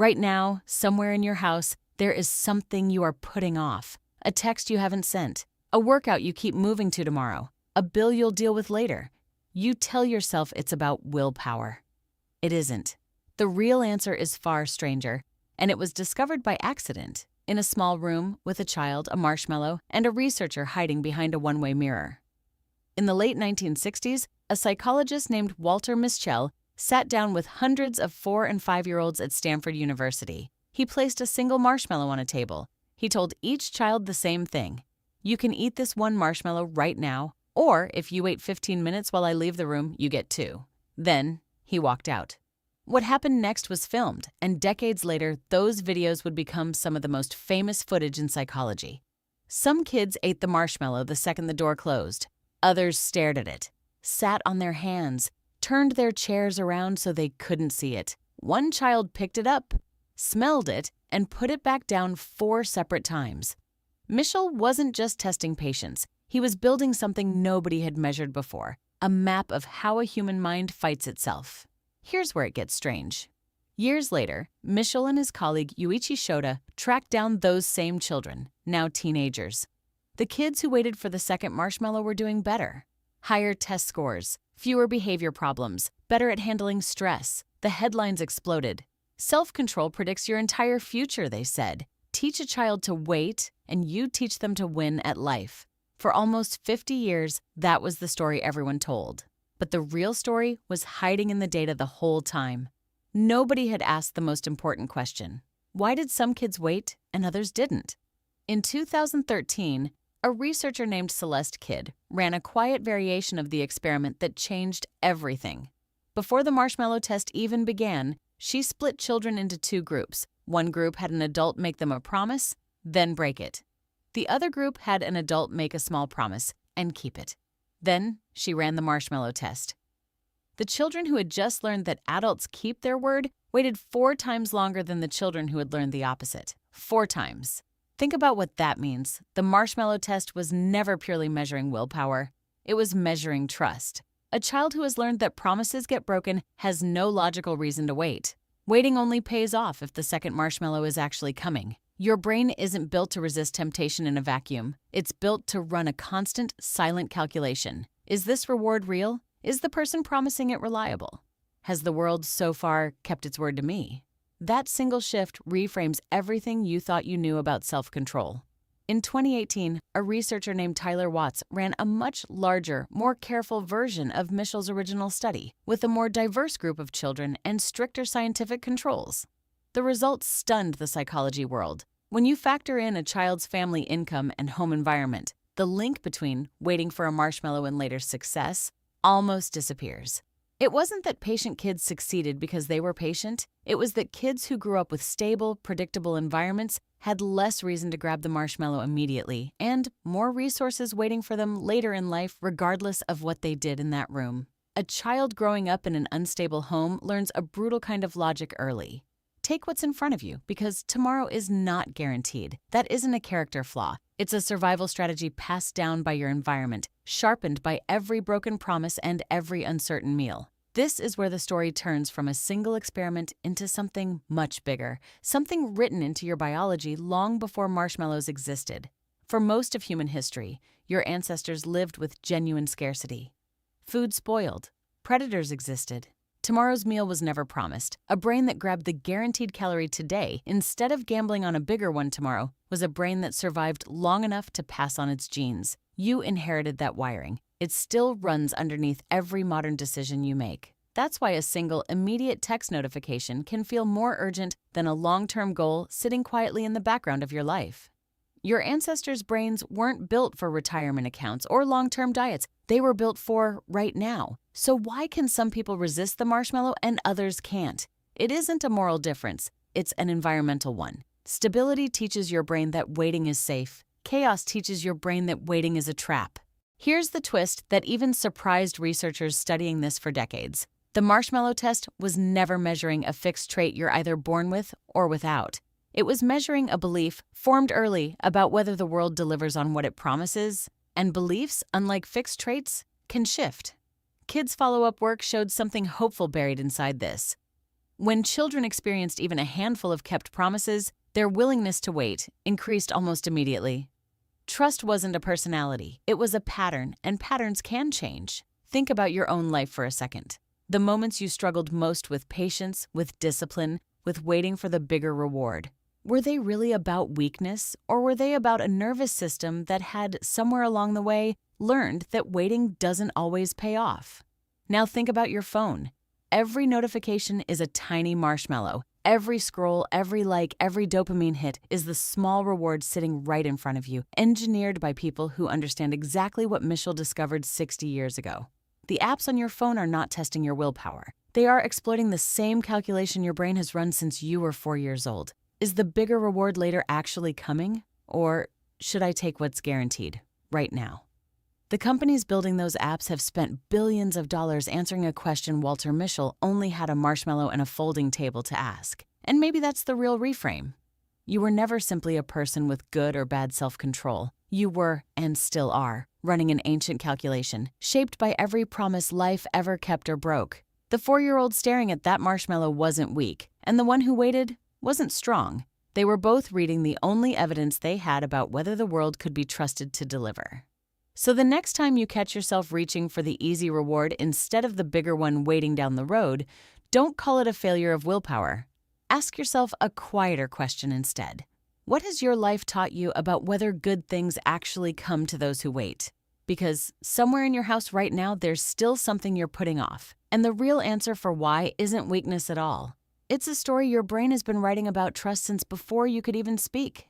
Right now, somewhere in your house, there is something you are putting off. A text you haven't sent, a workout you keep moving to tomorrow, a bill you'll deal with later. You tell yourself it's about willpower. It isn't. The real answer is far stranger, and it was discovered by accident in a small room with a child, a marshmallow, and a researcher hiding behind a one-way mirror. In the late 1960s, a psychologist named Walter Mischel sat down with hundreds of 4- and 5-year-olds at Stanford University. He placed a single marshmallow on a table. He told each child the same thing. You can eat this one marshmallow right now, or if you wait 15 minutes while I leave the room, you get 2. Then he walked out. What happened next was filmed, and decades later, those videos would become some of the most famous footage in psychology. Some kids ate the marshmallow the second the door closed. Others stared at it, sat on their hands, turned their chairs around so they couldn't see it. One child picked it up, smelled it, and put it back down 4 separate times. Mischel wasn't just testing patience. He was building something nobody had measured before, a map of how a human mind fights itself. Here's where it gets strange. Years later, Mischel and his colleague Yuichi Shota tracked down those same children, now teenagers. The kids who waited for the second marshmallow were doing better. Higher test scores, fewer behavior problems, better at handling stress. The headlines exploded. Self-control predicts your entire future, they said. Teach a child to wait, and you teach them to win at life. For almost 50 years, that was the story everyone told. But the real story was hiding in the data the whole time. Nobody had asked the most important question. Why did some kids wait and others didn't? In 2013, a researcher named Celeste Kidd ran a quiet variation of the experiment that changed everything. Before the marshmallow test even began, she split children into 2 groups. One group had an adult make them a promise, then break it. The other group had an adult make a small promise and keep it. Then she ran the marshmallow test. The children who had just learned that adults keep their word waited 4 times longer than the children who had learned the opposite. 4 times. Think about what that means. The marshmallow test was never purely measuring willpower. It was measuring trust. A child who has learned that promises get broken has no logical reason to wait. Waiting only pays off if the second marshmallow is actually coming. Your brain isn't built to resist temptation in a vacuum. It's built to run a constant, silent calculation. Is this reward real? Is the person promising it reliable? Has the world so far kept its word to me? That single shift reframes everything you thought you knew about self-control. In 2018, a researcher named Tyler Watts ran a much larger, more careful version of Mischel's original study, with a more diverse group of children and stricter scientific controls. The results stunned the psychology world. When you factor in a child's family income and home environment, the link between waiting for a marshmallow and later success almost disappears. It wasn't that patient kids succeeded because they were patient. It was that kids who grew up with stable, predictable environments had less reason to grab the marshmallow immediately and more resources waiting for them later in life regardless of what they did in that room. A child growing up in an unstable home learns a brutal kind of logic early. Take what's in front of you, because tomorrow is not guaranteed. That isn't a character flaw. It's a survival strategy passed down by your environment, sharpened by every broken promise and every uncertain meal. This is where the story turns from a single experiment into something much bigger, something written into your biology long before marshmallows existed. For most of human history, your ancestors lived with genuine scarcity. Food spoiled. Predators existed. Tomorrow's meal was never promised. A brain that grabbed the guaranteed calorie today instead of gambling on a bigger one tomorrow was a brain that survived long enough to pass on its genes. You inherited that wiring. It still runs underneath every modern decision you make. That's why a single immediate text notification can feel more urgent than a long-term goal sitting quietly in the background of your life. Your ancestors' brains weren't built for retirement accounts or long-term diets. They were built for right now. So why can some people resist the marshmallow and others can't? It isn't a moral difference. It's an environmental one. Stability teaches your brain that waiting is safe. Chaos teaches your brain that waiting is a trap. Here's the twist that even surprised researchers studying this for decades. The marshmallow test was never measuring a fixed trait you're either born with or without. It was measuring a belief formed early about whether the world delivers on what it promises, and beliefs, unlike fixed traits, can shift. Kids' follow-up work showed something hopeful buried inside this. When children experienced even a handful of kept promises, their willingness to wait increased almost immediately. Trust wasn't a personality, it was a pattern, and patterns can change. Think about your own life for a second. The moments you struggled most with patience, with discipline, with waiting for the bigger reward. Were they really about weakness, or were they about a nervous system that had, somewhere along the way, learned that waiting doesn't always pay off? Now think about your phone. Every notification is a tiny marshmallow. Every scroll, every like, every dopamine hit is the small reward sitting right in front of you, engineered by people who understand exactly what Mischel discovered 60 years ago. The apps on your phone are not testing your willpower. They are exploiting the same calculation your brain has run since you were 4 years old. Is the bigger reward later actually coming? Or should I take what's guaranteed right now? The companies building those apps have spent billions of dollars answering a question Walter Mischel only had a marshmallow and a folding table to ask. And maybe that's the real reframe. You were never simply a person with good or bad self-control. You were, and still are, running an ancient calculation, shaped by every promise life ever kept or broke. The 4-year-old staring at that marshmallow wasn't weak, and the one who waited wasn't strong. They were both reading the only evidence they had about whether the world could be trusted to deliver. So the next time you catch yourself reaching for the easy reward instead of the bigger one waiting down the road, don't call it a failure of willpower. Ask yourself a quieter question instead. What has your life taught you about whether good things actually come to those who wait? Because somewhere in your house right now, there's still something you're putting off. And the real answer for why isn't weakness at all. It's a story your brain has been writing about trust since before you could even speak.